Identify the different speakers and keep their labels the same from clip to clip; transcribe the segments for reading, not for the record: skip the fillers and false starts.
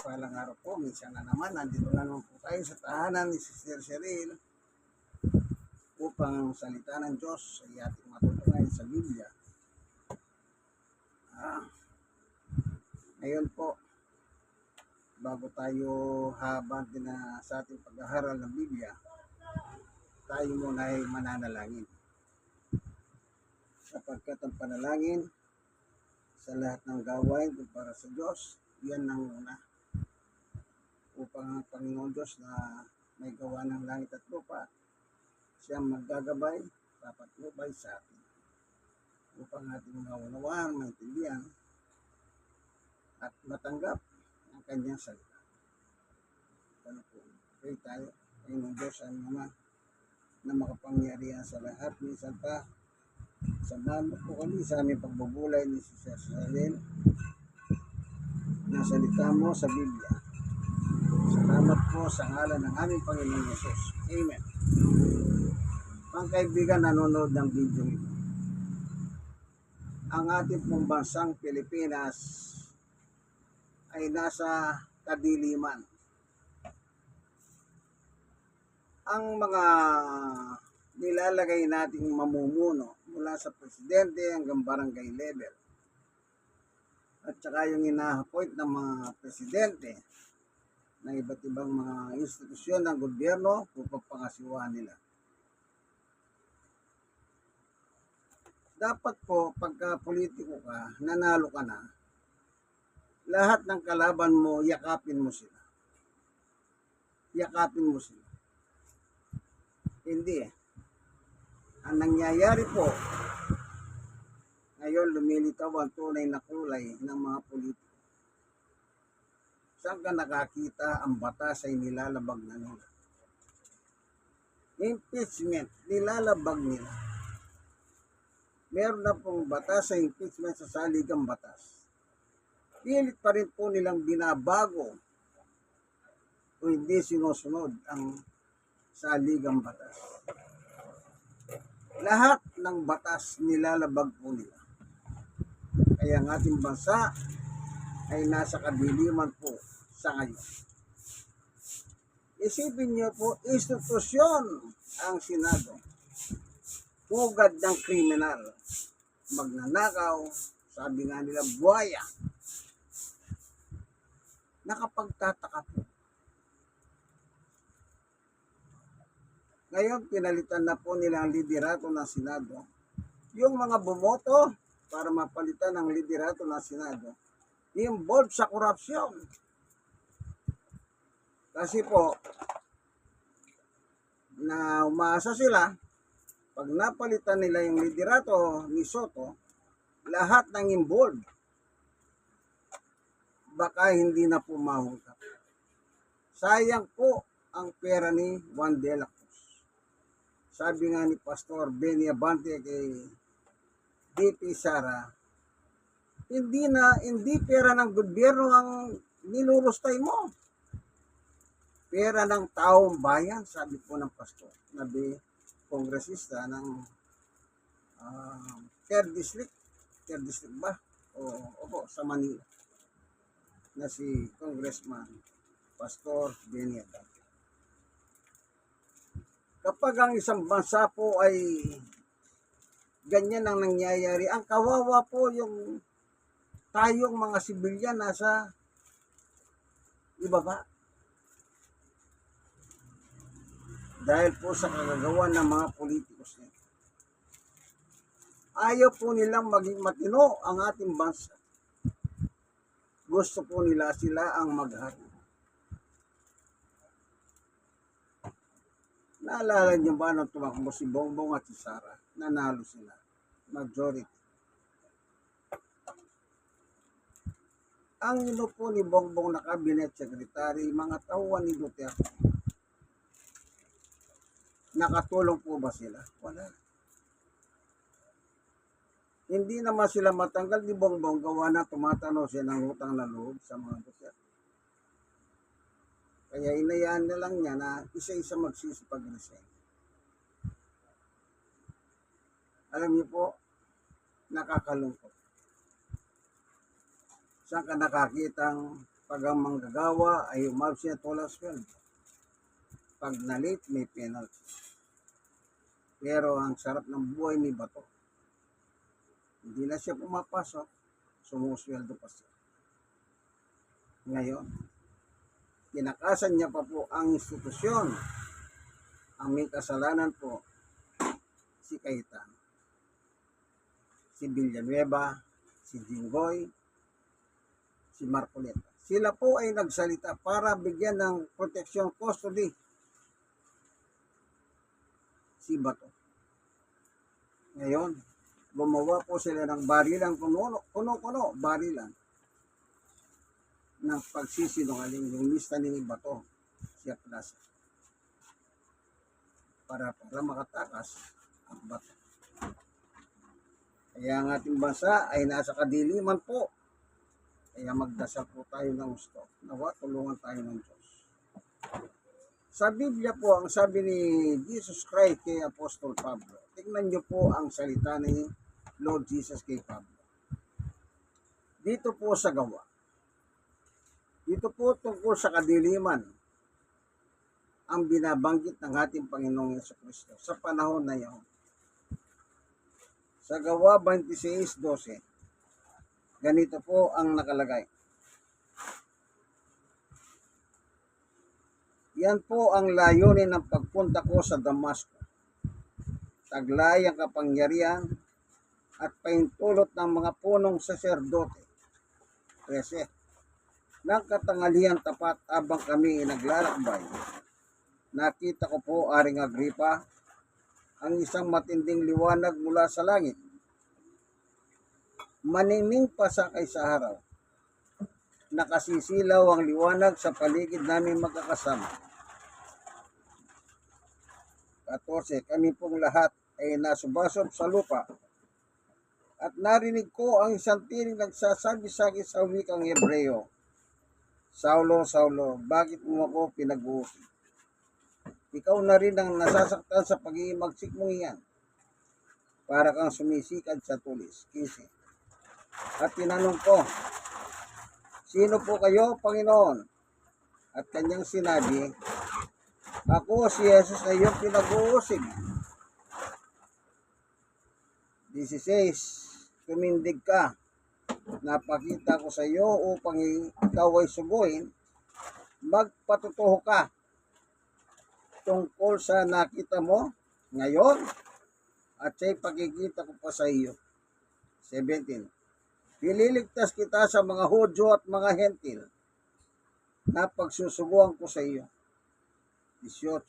Speaker 1: mapagpalang araw po. Minsan na naman, nandito na naman po tayo sa tahanan ni Sister Cheryl upang salita ng Diyos ay ating matutunan sa Biblia. Ngayon po, bago tayo habang na sa ating pag-aaral ng Biblia, tayo muna ay mananalangin. Sapagkat ang panalangin sa lahat ng gawain para sa Diyos, yan ang una. Upang ang Panginoon Diyos na may gawa ng langit at lupa, siyang maggagabay, papatnubay sa atin. Upang ating maunawaan, maintindihan, at matanggap ang kanyang salita. Ano po, pray tayo. Panginoon Diyos, ang naman na makapangyarihan sa lahat. Minsan pa, samahan mo po kami sa aming pagbubulay ni Sister Cheryl na salita mo sa Biblia. Salamat po sa ngalan ng aming Panginoon Jesus. Amen. Mga kaibigan, nanonood ng video ito. Ang ating pong bansang Pilipinas ay nasa kadiliman. Ang mga nilalagay nating mamumuno mula sa presidente hanggang barangay level at saka yung ina-appoint ng mga presidente ng iba't ibang mga institusyon ng gobyerno upang pangasiwaan nila. Dapat po, pagka politiko ka, nanalo ka na, lahat ng kalaban mo, yakapin mo sila. Yakapin mo sila. Hindi eh. Ang nangyayari po, ngayon lumilitaw ang tunay na kulay ng mga politiko. Saan ka nakakita ang batas ay nilalabag na nila? Impeachment, nilalabag nila. Meron na pong batas sa impeachment sa saligang batas. Pilit pa rin po nilang binabago o hindi sinusunod ang saligang batas. Lahat ng batas nilalabag po nila. Kaya ang ating bansa ay nasa kadiliman po sa ngayon. Isipin niyo po, institusyon ang Senado. Pugad ng kriminal. Magnanakaw, sabi nga nila, buhaya. Nakapagtataka po. Ngayon, pinalitan na po nila ang liderato ng Senado. Yung mga bumoto para mapalitan ang liderato ng Senado, involved sa korupsyon. Kasi po, na umaasa sila, pag napalitan nila yung liderato ni Soto, lahat ng involved, baka hindi na po mahungkap. Sayang po ang pera ni Juan de la Cruz. Sabi nga ni Pastor Benny Abante kay DP Sara, hindi pera ng gobyerno ang nilulustay mo. Pera ng taong bayan, sabi po ng pastor, nabi kongresista ng 3rd district ba? Opo, sa Manila, na si Congressman Pastor Benny Abante. Kapag ang isang bansa po ay ganyan ang nangyayari, ang kawawa po yung tayong mga sibilyan nasa ibaba. Dahil po sa kagagawa ng mga politikus nito. Ayaw po nilang maging matino ang ating bansa. Gusto po nila sila ang maghari. Naalala niyo ba nung tumakbo si Bongbong at si Sara? Nanalo sila. Majority. Ang inupo ni Bongbong na cabinet secretary, mga tauhan ni Duterte. Nakatulong po ba sila? Wala. Hindi naman sila matanggal ni Bongbong gawa na tumatanaw siya ng utang na loob sa mga Duterte. Kaya inayaan na lang niya na isa-isa magsisipag-resign. Alam niyo po, nakakalungkot. Saan ka nakakitang Pag ang manggagawa ay umabsent at walang sweldo, pag na-late may penalty. Pero ang sarap ng buhay ni Bato, hindi na siya pumapasok, sumusweldo pa siya. Ngayon, tinakasan niya pa po ang institusyon. Ang may kasalanan po, si Cayetano, si Villanueva, si Jinggoy, si Marcoleta. Sila po ay nagsalita para bigyan ng protection custody si Bato. Ngayon, gumawa po sila ng barilan, kuno-kuno, barilan ng pagsisinungaling yung lista ni Bato, siya Plaza, para makatakas ang Bato. Kaya ang ating bansa ay nasa kadiliman po. Kaya magdasal po tayo ng gusto. Nawa, tulungan tayo ng Diyos. Sa Biblia po, ang sabi ni Jesus Christ kay Apostol Pablo, tingnan niyo po ang salita ni Lord Jesus kay Pablo. Dito po sa gawa. Dito po tungkol sa kadiliman ang binabanggit ng ating Panginoong Jesucristo sa panahon na iyon. Sa gawa 26:12, ganito po ang nakalagay. Yan po ang layunin ng pagpunta ko sa Damasco. Taglay ang kapangyarihan at paintulot ng mga punong saserdote. 13. Nang katanghalian tapat habang kami naglalakbay, nakita ko po, Aring Agripa, ang isang matinding liwanag mula sa langit. Maningning pa sa araw. Nakasisilaw ang liwanag sa paligid namin magkakasama. 14. Kami pong lahat ay nasubasob sa lupa. At narinig ko ang isang tinig nagsasabi sa akin sa wikang Hebreo, Saulo, Saulo, bakit mo ako pinag-uusig? Ikaw na rin ang nasasaktan sa pag-iimagsik mong iyan. Para kang sumisikad sa tulis. 15. At tinanong ko, sino po kayo, Panginoon? At kanyang sinabi, ako si Jesus na iyong pinag-uusig. 16. Tumindig ka. Napakita ko sa iyo upang ikaw ay suguin. Magpatutuho ka tungkol sa nakita mo ngayon at siya'y pagkikita ko pa sa iyo. 17. Pililigtas kita sa mga Hudyo at mga Hentil na pagsusuguan ko sa iyo. 18.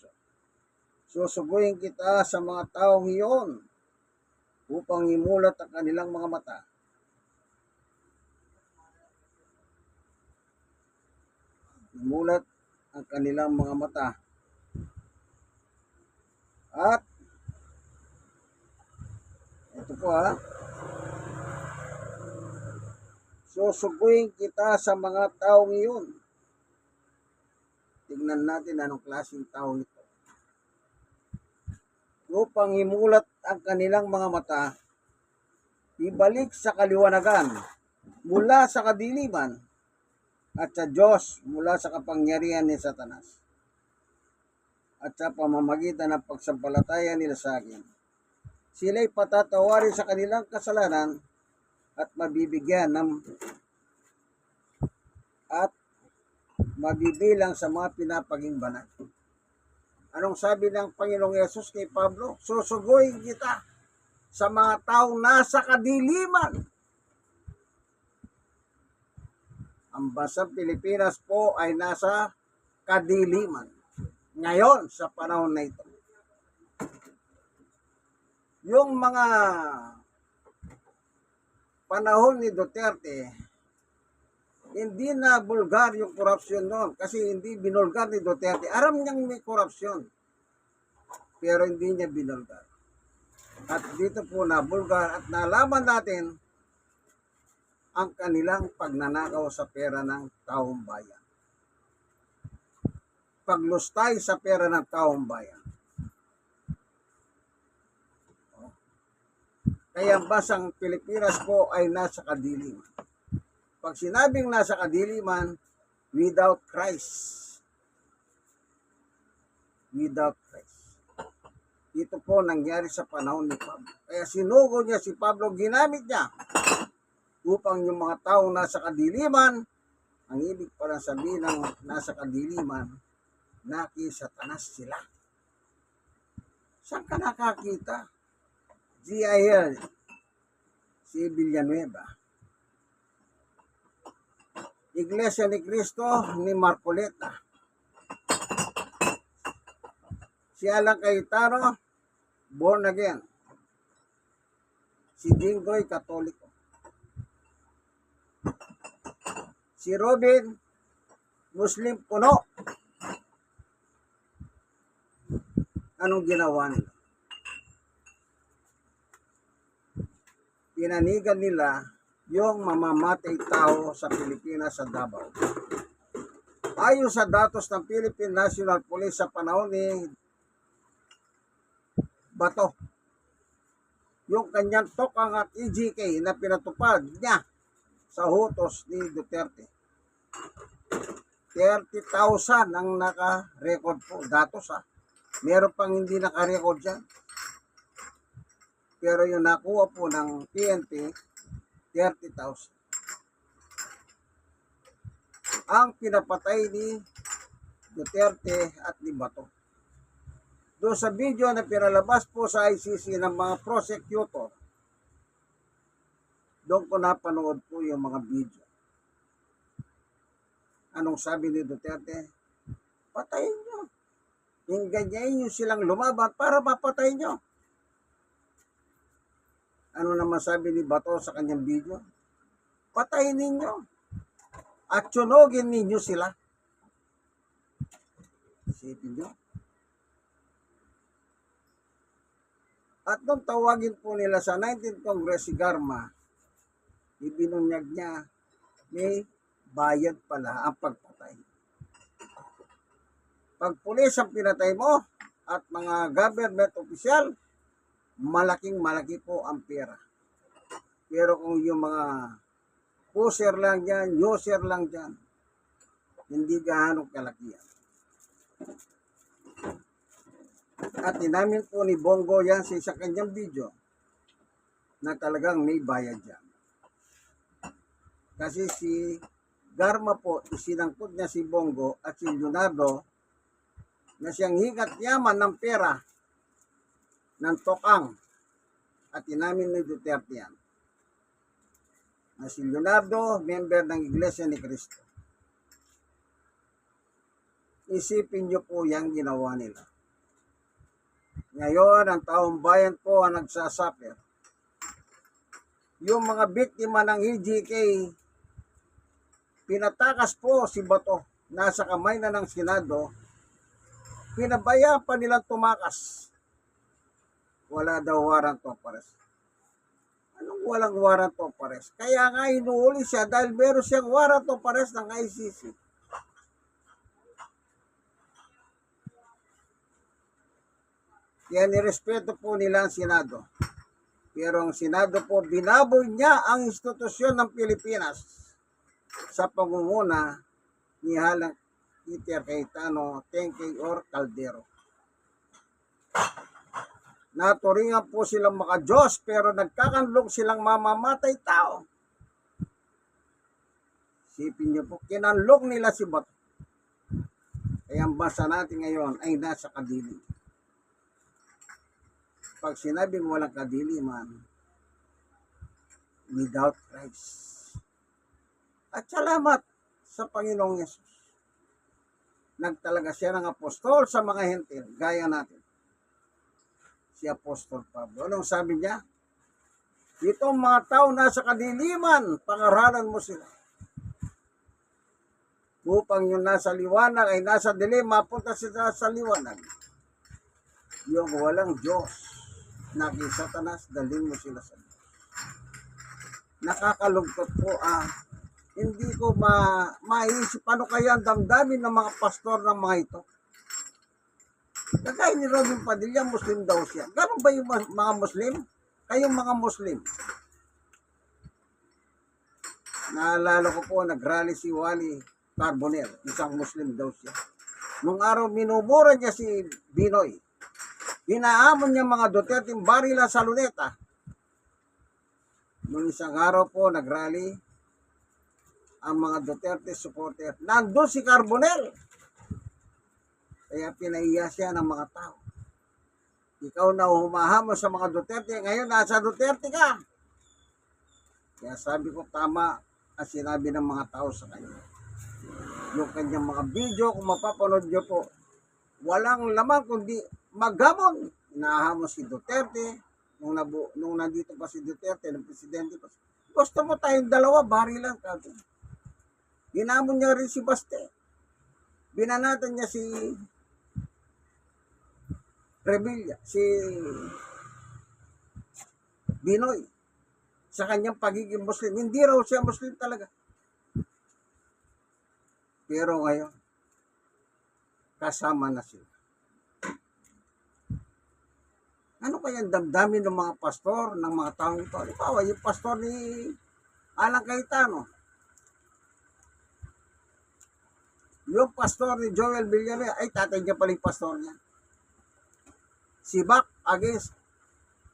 Speaker 1: Susuguin kita sa mga taong iyon upang imulat ang kanilang mga mata. Imulat ang kanilang mga mata. At ito po susuguin kita sa mga taong iyon. Tingnan natin anong klaseng tao ito. Upang imulat ang kanilang mga mata, ibalik sa kaliwanagan mula sa kadiliman at sa Diyos mula sa kapangyarihan ni Satanas at sa pamamagitan ng pagsampalataya nila sa akin. Sila'y patatawarin sa kanilang kasalanan at mabibigyan at mabibilang sa mga pinapaging banal. Anong sabi ng Panginoong Yesus kay Pablo? Susuguin kita sa mga taong nasa kadiliman. Ang bansang Pilipinas po ay nasa kadiliman. Ngayon, sa panahon na ito. Yung mga panahon ni Duterte, hindi na bulgar yung korupsyon noon kasi hindi binulgar ni Duterte. Aram niyang may korupsyon, pero hindi niya binulgar. At dito po na bulgar at nalaman natin ang kanilang pagnanakaw sa pera ng taong bayan. Paglustay sa pera ng taong bayan. Kaya ang bansang Pilipinas po ay nasa kadiliman. Pag sinabing nasa kadiliman, without Christ. Without Christ. Ito po nangyari sa panahon ni Pablo. Kaya sinugo niya si Pablo, ginamit niya upang yung mga taong nasa kadiliman, ang ibig pala sabihin ng nasa kadiliman, nakisatanas sila. Saan ka nakakita? G.I.L. si Villanueva. Iglesia ni Cristo ni Marcoleta. Si Alan Cayetano, born again. Si Jinggoy, Katoliko. Si Robin, Muslim puno. Anong ginawa nila? Pinanigan nila yung mamamatay tao sa Pilipinas sa Davao. Ayon sa datos ng Philippine National Police sa panahon ni Bato, yung kanyang tokang at EGK na pinatupad niya sa hutos ni Duterte. 30,000 ang naka-record po. Datos Meron pang hindi naka-record dyan. Pero yung nakuha po ng PNP, 30,000. Ang pinapatay ni Duterte at ni Bato. Doon sa video na pinalabas po sa ICC ng mga prosecutor, doon ko napanood po yung mga video. Anong sabi ni Duterte? Patayin nyo. Ganyan nyo silang lumaban para mapatay nyo. Ano naman sabi ni Bato sa kanyang video? Patayin ninyo. At tsunogin ninyo sila. Isipin nyo. At nung tawagin po nila sa 19th Congress si Garma, ibinunyag niya, may bayad pala ang pagpatay. Pag pulis ang pinatay mo at mga government official, malaking-malaki po ang pera. Pero kung yung mga pusher lang dyan, user lang dyan, hindi gaano kalakihan. At inamin po ni Bongo yan sa kanyang video na talagang may bayad dyan. Kasi si Garma po, isinangkot niya si Bongo at si Leonardo na siyang higat yaman ng pera ng tokang at inamin ni Duterte yan. Na si Leonardo, member ng Iglesia ni Cristo. Isipin niyo po yung ginawa nila. Ngayon, ang taong bayan po ang nagsasuffer. Yung mga biktima ng EGK, pinatakas po si Bato, nasa kamay na ng Senado, pinabayaan pa nilang tumakas. Wala daw warrant of arrest. Anong walang warrant of arrest? Kaya nga inuuli siya dahil meron siyang warrant of arrest ng ICC. Kaya nirespeto po nila ang Senado. Pero ang Senado po, binaboy niya ang institusyon ng Pilipinas sa pangunguna ni Halang Peter Cayetano, Tenke or Caldero. Naturingan po silang maka-Diyos pero nagkakanlong silang mamamatay tao. Sipin niyo po, kinanlong nila si Bato. Kaya ang bansa natin ngayon ay nasa kadilim. Pag sinabing walang kadiliman, without Christ. At salamat sa Panginoong Yesus. Nagtalaga siya ng apostol sa mga hentil, gaya natin. Si Apostol Pablo. Anong sabi niya? Itong mga tao nasa kadiliman, pangaralan mo sila. Upang yung nasa liwanag ay nasa dilim, mapunta sila sa liwanag. Yung walang Diyos, nakisatanas, dalhin mo sila sa Diyos. Nakakalungkot po hindi ko maisip paano kaya ang damdamin ng mga pastor ng mga ito. Kagaya ni Robin Padilla, Muslim daw siya. Gano'n ba yung mga Muslim? Kayong mga Muslim. Naalala ko po, nag-rally si Wally Carbonell, isang Muslim daw siya. Nung araw minumura niya si Binoy. Hinahamon niya mga Duterte barila sa luneta. Nung isang araw po nagrally ang mga Duterte supporter. Nandun si Carbonell. Kaya pinaiya siya ng mga tao. Ikaw na humahamon sa mga Duterte, ngayon nasa Duterte ka. Kaya sabi ko tama ang sinabi ng mga tao sa kanya. Yung kanyang mga video, kung mapapanood nyo po, walang laman kundi maghamon. Inahamon si Duterte, nung nandito pa si Duterte, ng presidente pa. Gusto mo tayong dalawa, barilan ka. Hinamon niya rin si Baste. Binanatan niya si Revilla, si Binoy, sa kanyang pagiging Muslim. Hindi raw siya Muslim talaga. Pero ngayon, kasama na sila. Ano kaya ang damdamin ng mga pastor, ng mga taong ito? Halimbawa, yung pastor ni Alan Cayetano, yung pastor ni Joel Villanueva, ay tatay niya pala yung pastor niya. Si Back against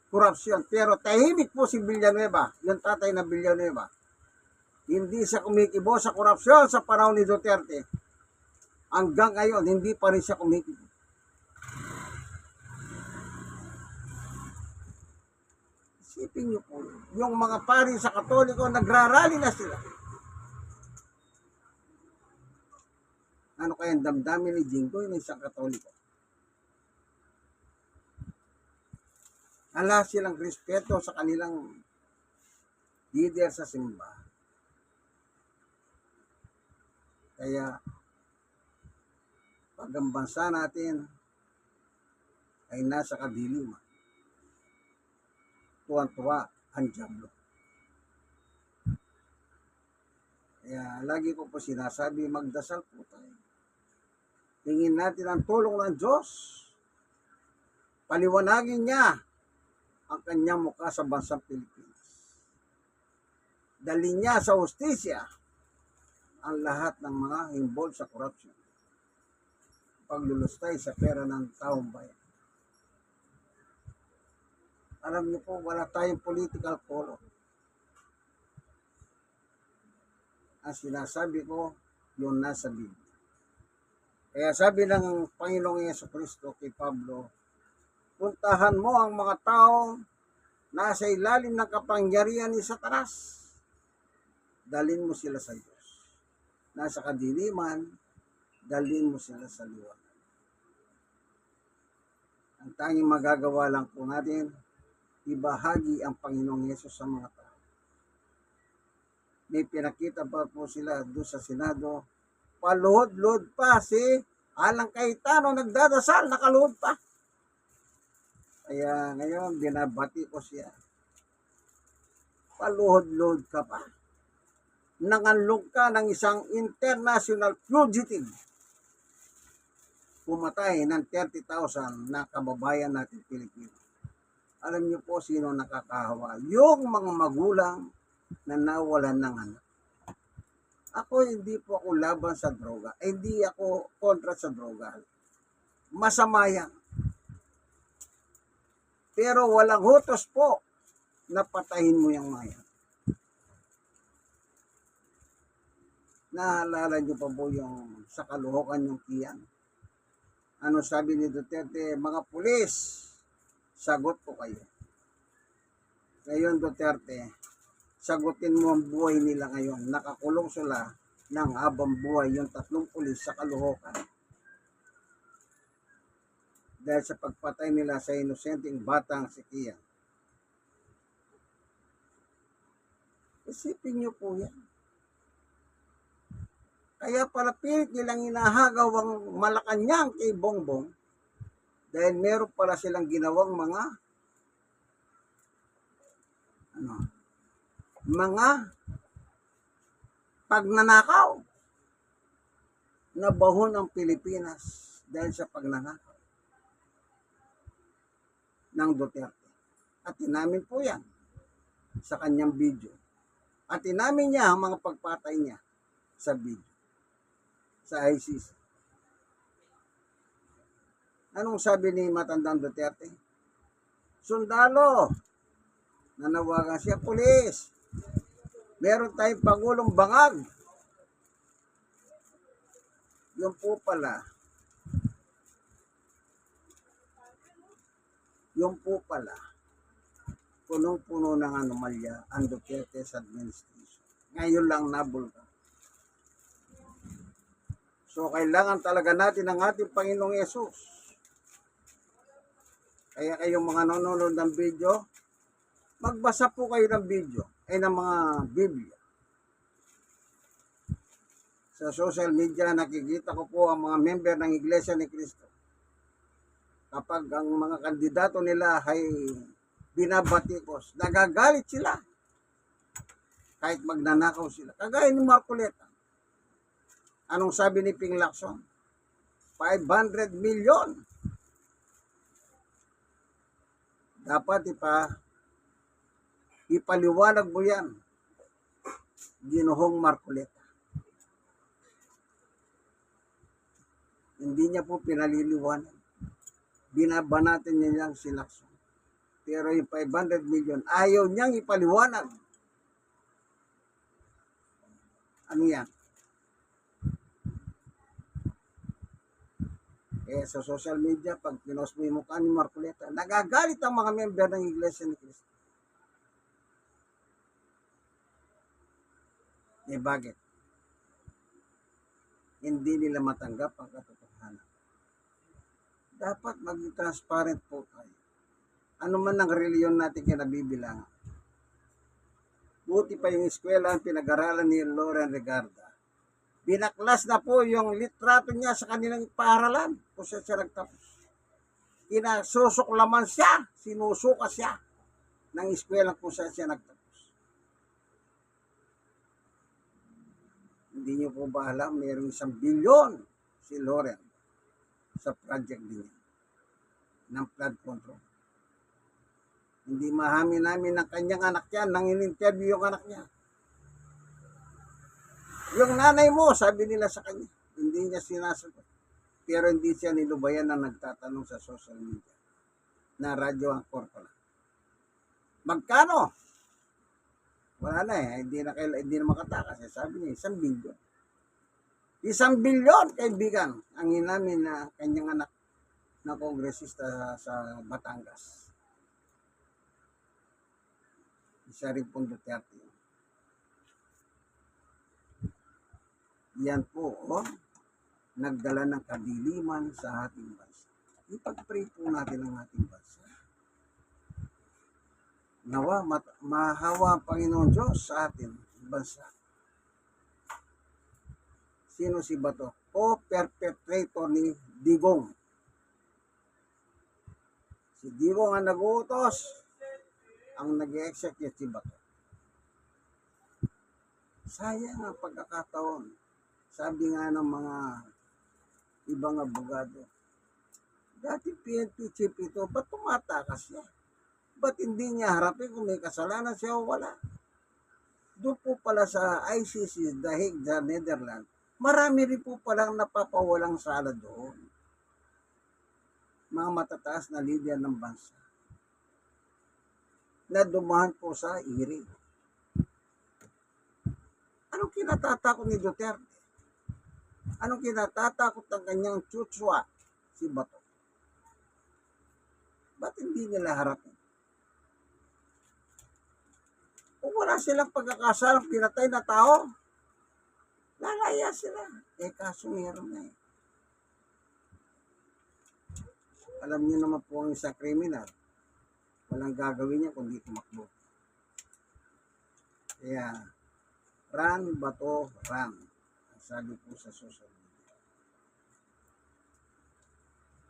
Speaker 1: corruption. Pero tahimik po si Villanueva, yung tatay na Villanueva. Hindi siya kumikibo sa korupsyon sa panahon ni Duterte. Hanggang ngayon, hindi pa rin siya kumikibo. Isipin niyo po, yung mga pari sa Katoliko, nagrarally na sila. Ano kaya ang damdamin ni Jinggoy ng isang Katoliko? Ala silang respeto sa kanilang leader sa simbahan. Kaya, pag ang bansa natin ay nasa kadiliman, tuwan-tuwa ang dyablo. Kaya, lagi ko po sinasabi, magdasal po tayo. Tingin natin ang tulong ng Diyos. Paliwanagin niya ang kanyang mukha sa bansang Pilipinas. Dali niya sa hustisya ang lahat ng mga involved sa corruption. Paglulustay sa pera ng taong bayan. Alam niyo po, wala tayong political color. Ang sinasabi ko, yun nasa Biblia. Kaya sabi ng Panginoong Jesucristo kay Pablo, puntahan mo ang mga taong nasa ilalim ng kapangyarihan ni Satanas. Dalhin mo sila sa Diyos. Nasa kadiliman, dalhin mo sila sa liwanag. Ang tanging magagawa lang po natin, ibahagi ang Panginoong Yesus sa mga tao. May pinakita pa po sila doon sa Senado, paluhod-luhod pa si Alan Cayetano, nagdadasal, nakaluhod pa. Kaya ngayon, binabati ko siya. Paluhod-luhod ka pa. Nanganlog ka ng isang international fugitive. Pumatay ng 30,000 na kababayan natin Pilipino. Alam niyo po sino nakakahawa? Yung mga magulang na nawalan ng anak. Ako, hindi po ako laban sa droga. Hindi ako kontra sa droga. Masama yan. Pero walang hutos po na patayin mo yung mga yan. Naalala niyo pa po yung sa kaluhukan yung Kian? Ano sabi ni Duterte? Mga pulis, sagot ko kayo. Ngayon Duterte, sagutin mo ang buhay nila ngayon. Nakakulong sila ng habang buhay yung 3 pulis sa kaluhukan. Dahil sa pagpatay nila sa inosenteng batang si Kian. Isipin niyo po yan. Kaya pala pilit nilang inahagaw ang Malacanang kay Bongbong dahil meron pala silang ginawang mga pagnanakaw na bahon ng Pilipinas dahil sa pagnanakaw ng Duterte. At inamin po yan sa kanyang video. At inamin niya ang mga pagpatay niya sa video. sa ICC. Anong sabi ni Matandang Duterte? Sundalo, nanawagan siya, pulis. Meron tayong Pangulong Bangag. Yung po pala, punong-puno ng anomalya ang Duterte's administration. Ngayon lang nabulga. So, kailangan talaga natin ang ating Panginoong Yesus. Kaya kayong mga nanonood ng video, magbasa po kayo ng video, ay ng mga Biblia. Sa social media, nakikita ko po ang mga member ng Iglesia ni Cristo. Kapag ang mga kandidato nila ay binabatikos, nagagalit sila. Kahit magnanakaw sila. Kagaya ni Marcoleta. Anong sabi ni Ping Lacson? 500 million. Dapat ipaliwanag mo yan. Ginoong Marcoleta. Hindi niya po pinaliliwanag. Binabanatan niya lang si Lacson. Pero yung 500 million, ayaw niyang ipaliwanag. Ano yan? Sa social media, pag pinost mo yung mukha ni Marcoleta, nagagalit ang mga member ng Iglesia ni Cristo. Bakit? Hindi nila matanggap ang katotohanan. Dapat maging transparent po tayo. Ano man ang reliyon natin kinabibilangan. Buti pa yung eskwela ang pinag-aralan ni Loren Regarda. Binaklas na po yung litrato niya sa kanilang paaralan kung siya nagtapos. Kinasusuklaman siya, sinusuka siya ng eskwela kung siya nagtapos. Hindi niyo po ba alam, mayroong 1 bilyon si Loren sa project niya ng flood control. Hindi mahami namin ng kanyang anak yan nang in-interview yung anak niya. Yung nanay mo, sabi nila sa kanya, hindi niya sinasagot. Pero hindi siya nilubayan na nagtatanong sa social media na radyo ang korpola. Magkano? Wala na hindi na makatakas. Sabi niya, 1 bilyon. 1 bilyon, kaibigan, ang inamin na kanyang anak na kongresista sa Batangas. Isa rin pong Duterte. Yan po, nagdala ng kadiliman sa ating bansa. Ipag-pray po natin ang ating bansa. Nawa, mahawa ang Panginoon Diyos sa ating bansa. Sino si Bato? Co-perpetrator ni Digong. Si Digong ang nag-uutos, ang nag-execute si Bato. Sayang ang pagkakataon. Sabi nga ng mga ibang abogado, dati PNP chief ito, ba't tumatakas siya? Ba't hindi niya harapin kung may kasalanan siya o wala? Doon po pala sa ICC, The Hague, the Netherlands, marami rin po palang napapawalang sala doon. Mga matataas na leader ng bansa na dumahan po sa hearing. Anong kinatatakot ni Duterte? Anong kinatatakot ng kanyang chutswa, si Bato? Ba't hindi nila harapin? Kung wala silang pagkakasalang pinatay na tao, lalaya sila. Kaso meron na . Alam niyo naman po ang isang kriminal, walang gagawin niya kundi tumakbo. Kaya, run, Bato, run. Sabi po sa social media.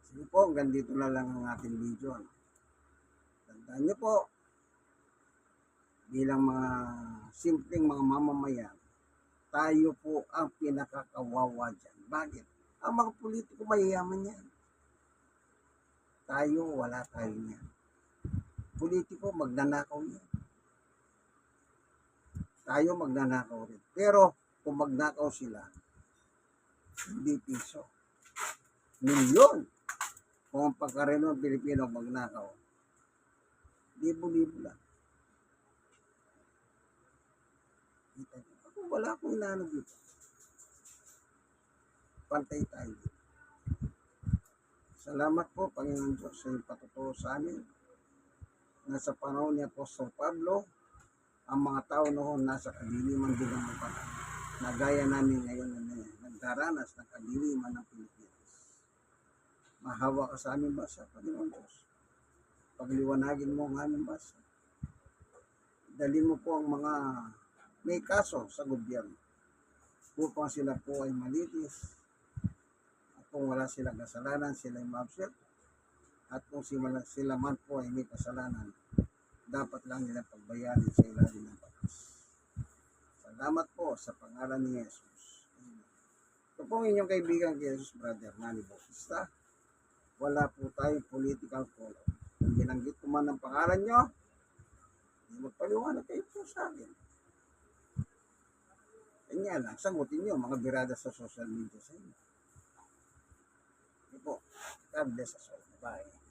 Speaker 1: Sige po, hanggang dito na lang ang ating video. Tandaan niyo po, bilang mga simpleng mga mamamayan, tayo po ang pinakakawawa dyan. Bakit? Ang mga politiko mayayaman yan. Tayo, wala tayo yan. Politiko, magnanakaw yan. Tayo magnanakaw rin. Pero, kung magnakaw sila, Hindi piso. Milyon. Kung ang pagkareno ng Pilipino magnakaw, libo-libo lang. Ako, wala akong inaano dito. Pantay tayo dito. Salamat po, Panginoon Diyos, sa iyong patuturo sa amin. Nasa panahon ni Apostol Pablo, ang mga tao noon nasa kadiliman din ng mukha. Na gaya namin ngayon na nagdaranas ng kadiliman ng Pilipinas. Mahawa ka sa aming bansa, Panginoon Diyos. Pagliwanagin mo ang aming bansa. Dali mo po ang mga may kaso sa gobyerno upang sila po ay malitis at kung wala silang kasalanan, sila ay ma-absent at kung sila man po ay may kasalanan, dapat lang nila pagbayarin sa ilalim ng batas. Salamat po sa pangalan ni Jesus. Ito po inyong kaibigan kay Jesus, Brother Manny Bautista. Wala po tayong political color. Kung binanggit ko man ang pangalan nyo, magpaliwanag kayo po sa akin. Kanya lang, sagutin nyo mga birada sa social media sa inyo. Ito po, God bless us all. Bye.